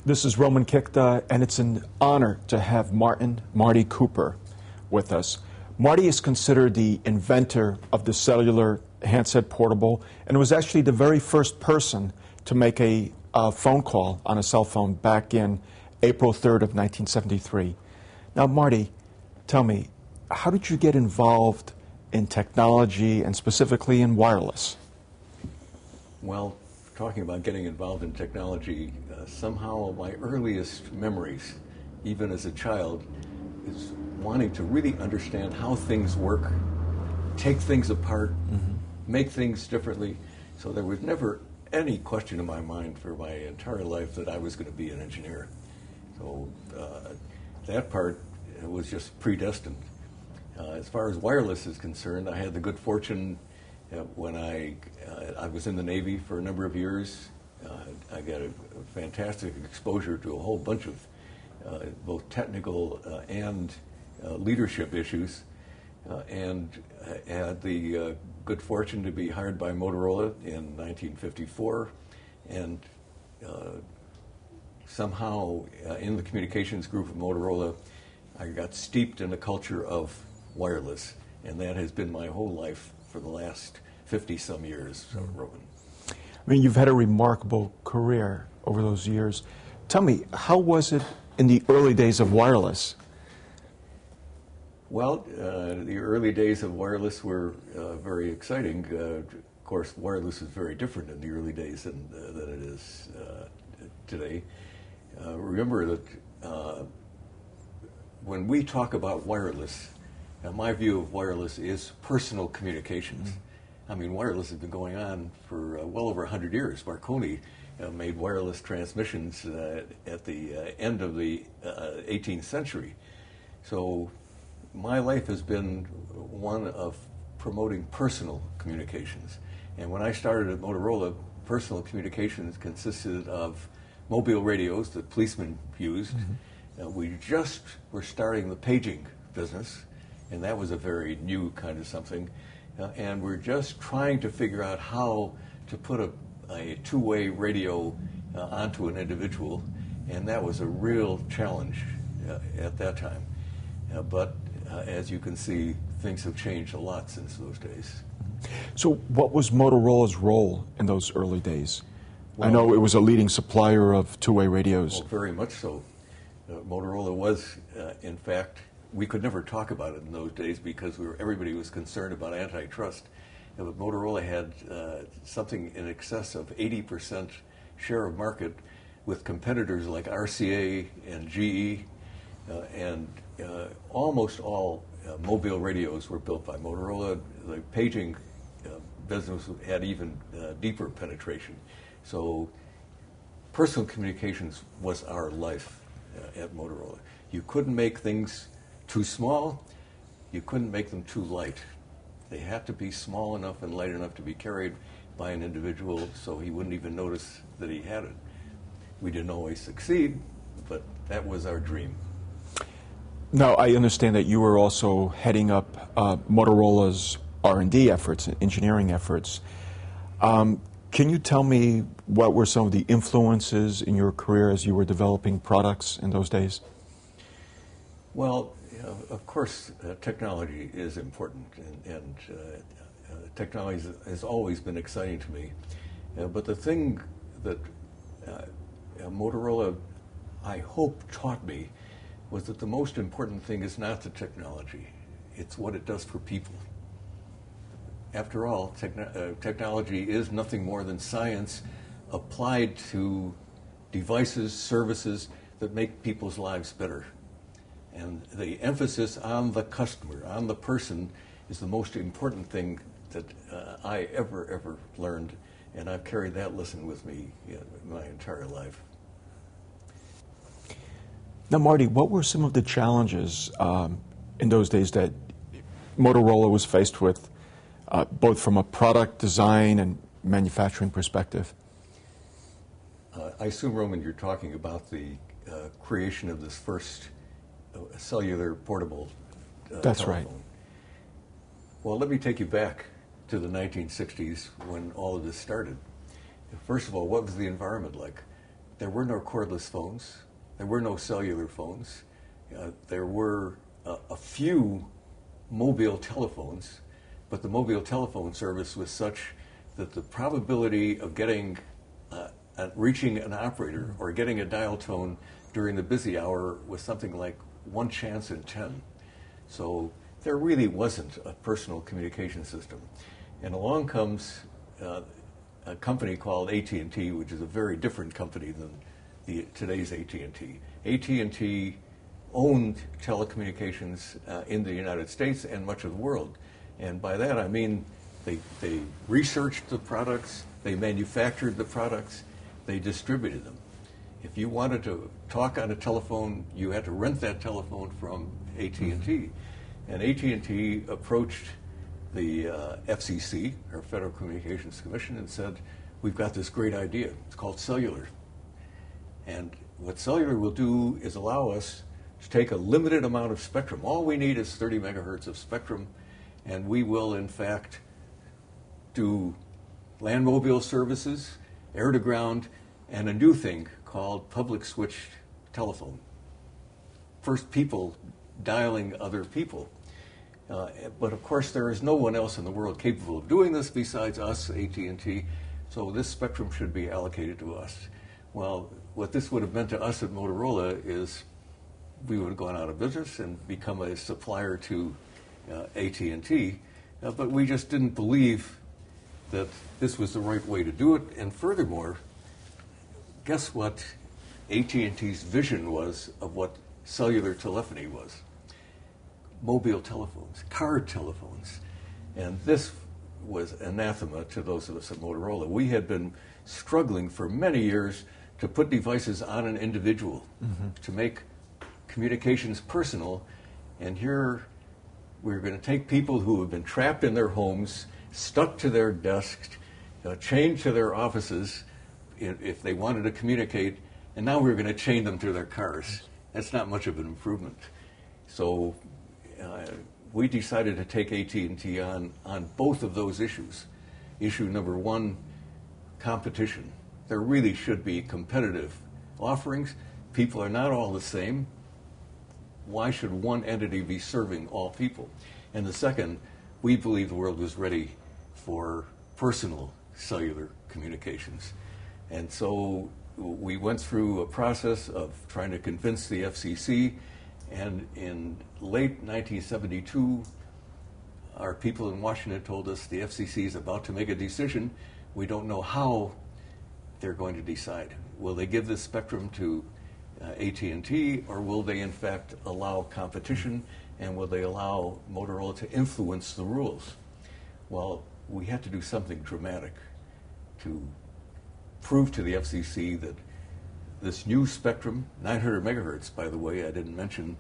This is Roman Kikta, and it's an honor to have Marty Cooper with us. Marty is considered the inventor of the cellular handset portable, and was actually the very first person to make a phone call on a cell phone back in April 3rd of 1973. Now, Marty, tell me, how did you get involved in technology and specifically in wireless? Well, talking about getting involved in technology, somehow my earliest memories, even as a child, is wanting to really understand how things work, take things apart, make things differently. So there was never any question in my mind for my entire life that I was going to be an engineer. So that part was just predestined. As far as wireless is concerned, I had the good fortune when I was in the Navy for a number of years. I got a fantastic exposure to a whole bunch of both technical and leadership issues, and had the good fortune to be hired by Motorola in 1954, and somehow in the communications group of Motorola, I got steeped in the culture of wireless, and that has been my whole life for the last 50-some years, Roman. I mean, you've had a remarkable career over those years. Tell me, how was it in the early days of wireless? Well, the early days of wireless were very exciting. Of course, wireless is very different in the early days than it is today. Remember that when we talk about wireless, my view of wireless is personal communications. I mean, wireless has been going on for well over 100 years. Marconi made wireless transmissions at the end of the 18th century. So my life has been one of promoting personal communications. And when I started at Motorola, personal communications consisted of mobile radios that policemen used. We just were starting the paging business, and that was a very new kind of something. And we're just trying to figure out how to put a two-way radio onto an individual, and that was a real challenge at that time. But as you can see, things have changed a lot since those days. So what was Motorola's role in those early days? Well, I know it was a leading supplier of two-way radios. Well, very much so. Motorola was, in fact, we could never talk about it in those days because everybody was concerned about antitrust. But Motorola had something in excess of 80% share of market with competitors like RCA and GE, and almost all mobile radios were built by Motorola. The paging business had even deeper penetration. So personal communications was our life at Motorola. You couldn't make things too small, you couldn't make them too light. They had to be small enough and light enough to be carried by an individual so he wouldn't even notice that he had it. We didn't always succeed, but that was our dream. Now, I understand that you were also heading up Motorola's R&D efforts, engineering efforts. Can you tell me what were some of the influences in your career as you were developing products in those days? Well, of course, technology is important, and technology has always been exciting to me. But the thing that Motorola, I hope, taught me was that the most important thing is not the technology, it's what it does for people. After all, technology is nothing more than science applied to devices, services that make people's lives better. And the emphasis on the customer, on the person, is the most important thing that I ever learned, and I've carried that lesson with me my entire life. Now, Marty, what were some of the challenges in those days that Motorola was faced with, both from a product design and manufacturing perspective? I assume, Roman, you're talking about the creation of this first cellular portable That's telephone. right. Well, let me take you back to the 1960s when all of this started. First of all, what was the environment like? there were no cordless phones. There were no cellular phones. There were a few mobile telephones, but the mobile telephone service was such that the probability of getting reaching an operator or getting a dial tone during the busy hour was something like 1 chance in 10. So there really wasn't a personal communication system. And along comes a company called AT&T, which is a very different company than today's AT&T. AT&T owned telecommunications in the United States and much of the world. And by that I mean they researched the products, they manufactured the products, they distributed them. If you wanted to talk on a telephone, you had to rent that telephone from AT&T. And AT&T approached the FCC, or Federal Communications Commission, and said, we've got this great idea. It's called cellular. And what cellular will do is allow us to take a limited amount of spectrum. All we need is 30 megahertz of spectrum, and we will, in fact, do land mobile services, air to ground, and a new thing called public switched telephone. First people dialing other people. But of course there is no one else in the world capable of doing this besides us, AT&T, so this spectrum should be allocated to us. Well, what this would have meant to us at Motorola is we would have gone out of business and become a supplier to AT&T, but we just didn't believe that this was the right way to do it. And furthermore, guess what AT&T's vision was of what cellular telephony was? Mobile telephones, card telephones. And this was anathema to those of us at Motorola. We had been struggling for many years to put devices on an individual, to make communications personal. And here we're going to take people who have been trapped in their homes, stuck to their desks, chained to their offices if they wanted to communicate, and now we're going to chain them to their cars. That's not much of an improvement. So we decided to take AT&T on both of those issues. Issue number one, competition. There really should be competitive offerings. People are not all the same. Why should one entity be serving all people? And the second, we believe the world was ready for personal cellular communications. And so we went through a process of trying to convince the FCC, and in late 1972, our people in Washington told us the FCC is about to make a decision. We don't know how they're going to decide. Will they give this spectrum to AT&T, or will they in fact allow competition, and will they allow Motorola to influence the rules? Well, we had to do something dramatic to prove to the FCC that this new spectrum, 900 megahertz, by the way, I didn't mention,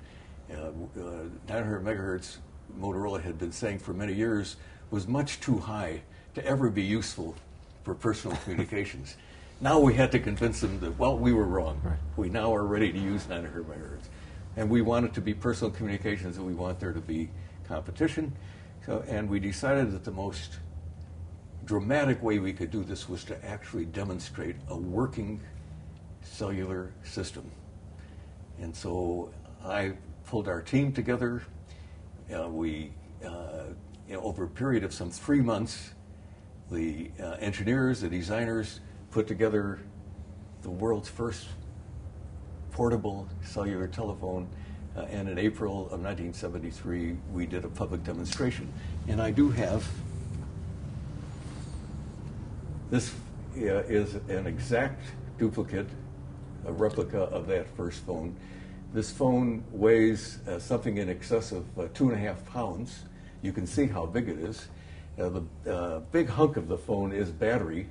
900 megahertz, Motorola had been saying for many years, was much too high to ever be useful for personal communications. Now we had to convince them that, well, we were wrong. Right. We now are ready to use 900 megahertz. And we want it to be personal communications, and we want there to be competition. And we decided that the most dramatic way we could do this was to actually demonstrate a working cellular system. And so I pulled our team together. Over a period of some 3 months, the engineers, the designers, put together the world's first portable cellular telephone, and in April of 1973, we did a public demonstration. And I do have, this is an exact duplicate, a replica of that first phone. This phone weighs something in excess of 2.5 pounds. You can see how big it is. The big hunk of the phone is battery,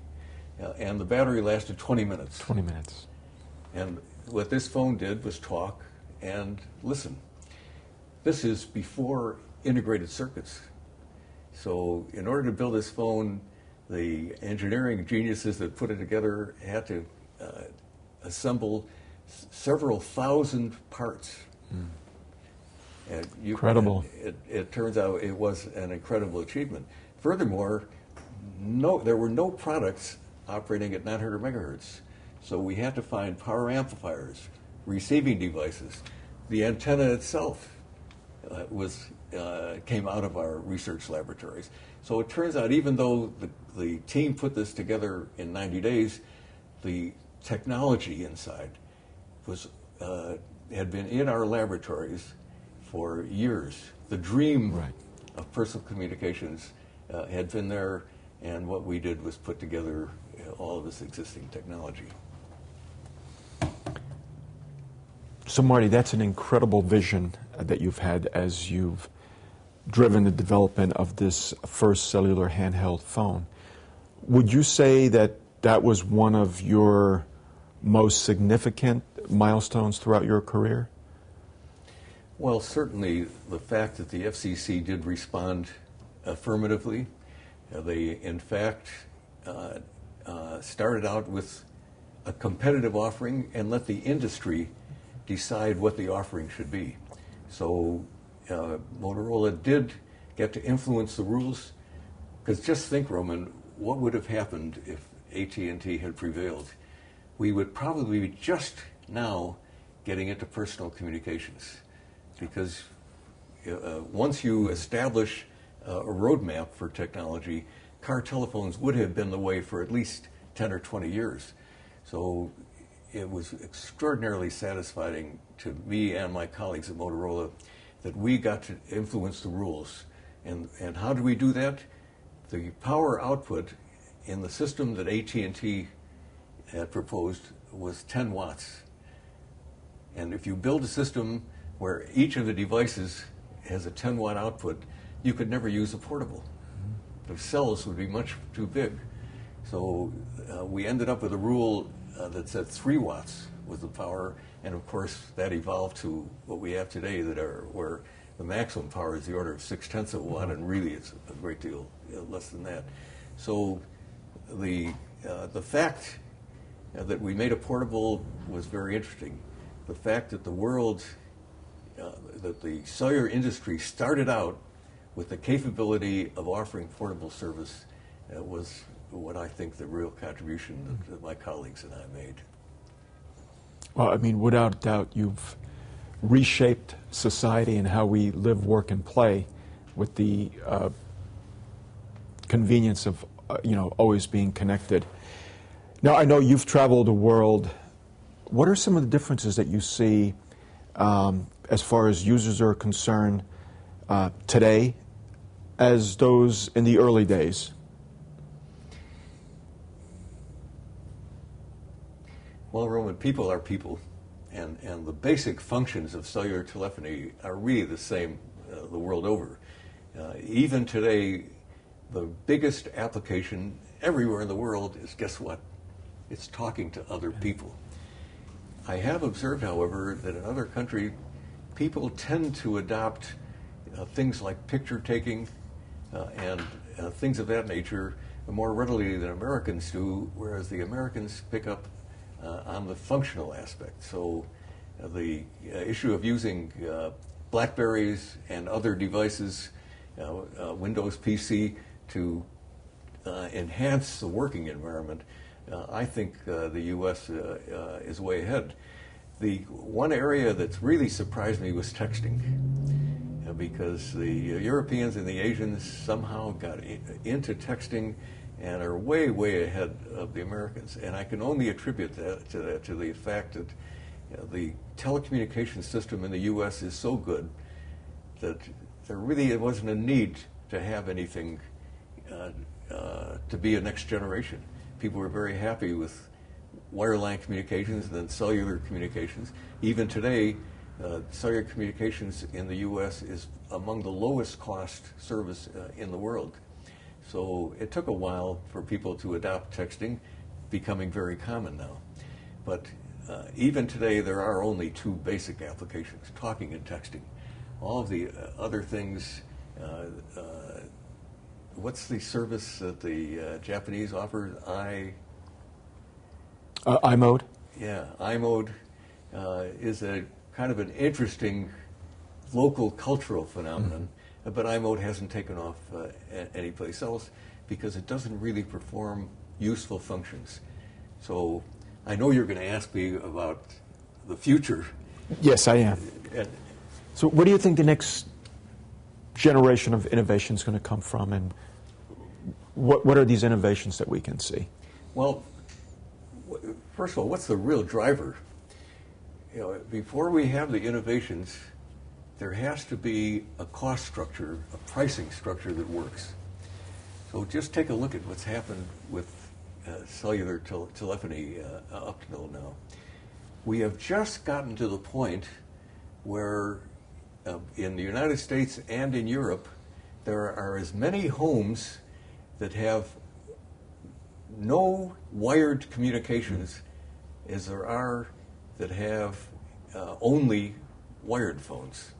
and the battery lasted 20 minutes. 20 minutes. And what this phone did was talk and listen. This is before integrated circuits. So in order to build this phone, the engineering geniuses that put it together had to assemble several thousand parts. And incredible. It turns out it was an incredible achievement. Furthermore, there were no products operating at 900 megahertz. So we had to find power amplifiers, receiving devices. The antenna itself came out of our research laboratories. So it turns out, even though the team put this together in 90 days, the technology inside had been in our laboratories for years. The dream of personal communications had been there, and what we did was put together all of this existing technology. So, Marty, that's an incredible vision that you've had as you've driven the development of this first cellular handheld phone. Would you say that that was one of your most significant milestones throughout your career? Well, certainly the fact that the FCC did respond affirmatively. They, in fact, started out with a competitive offering and let the industry decide what the offering should be. So Motorola did get to influence the rules, because just think, Roman, what would have happened if AT&T had prevailed? We would probably be just now getting into personal communications, because once you establish a roadmap for technology, car telephones would have been the way for at least 10 or 20 years. So it was extraordinarily satisfying to me and my colleagues at Motorola that we got to influence the rules. And how did we do that? The power output in the system that AT&T had proposed was 10 watts. And if you build a system where each of the devices has a 10-watt output, you could never use a portable. The cells would be much too big. So we ended up with a rule that said 3 watts was the power, and of course that evolved to what we have today, where the maximum power is the order of 0.6 of a watt, and really it's a great deal less than that. So the fact that we made a portable was very interesting. The fact that the world, that the cellular industry started out with the capability of offering portable service was what I think the real contribution that my colleagues and I made. Well, I mean, without doubt, you've reshaped society and how we live, work, and play with the convenience of, always being connected. Now, I know you've traveled the world. What are some of the differences that you see as far as users are concerned today as those in the early days? Well, Roman, people are people, and the basic functions of cellular telephony are really the same the world over. Even today, the biggest application everywhere in the world is, guess what? It's talking to other people. I have observed, however, that in other countries, people tend to adopt things like picture taking and things of that nature more readily than Americans do, whereas the Americans pick up on the functional aspect. So the issue of using Blackberries and other devices, Windows PC, to enhance the working environment, I think the U.S. Is way ahead. The one area that's really surprised me was texting, because the Europeans and the Asians somehow got into texting and are way, way ahead of the Americans. And I can only attribute that to the fact that the telecommunications system in the U.S. is so good that there really wasn't a need to have anything to be a next generation. People were very happy with wireline communications and then cellular communications. Even today, cellular communications in the U.S. is among the lowest cost service in the world. So it took a while for people to adopt texting, becoming very common now. But even today, there are only 2 basic applications, talking and texting. All of the other things, what's the service that the Japanese offer? iMode? Yeah, iMode is a kind of an interesting local cultural phenomenon, but iMode hasn't taken off anyplace else because it doesn't really perform useful functions. So I know you're going to ask me about the future. Yes, I am. And, So where do you think the next generation of innovation is going to come from, and what are these innovations that we can see? well, first of all, what's the real driver? Before we have the innovations, there has to be a cost structure, a pricing structure that works. So just take a look at what's happened with cellular telephony up till now. We have just gotten to the point where in the United States and in Europe, there are as many homes that have no wired communications as there are that have only wired phones.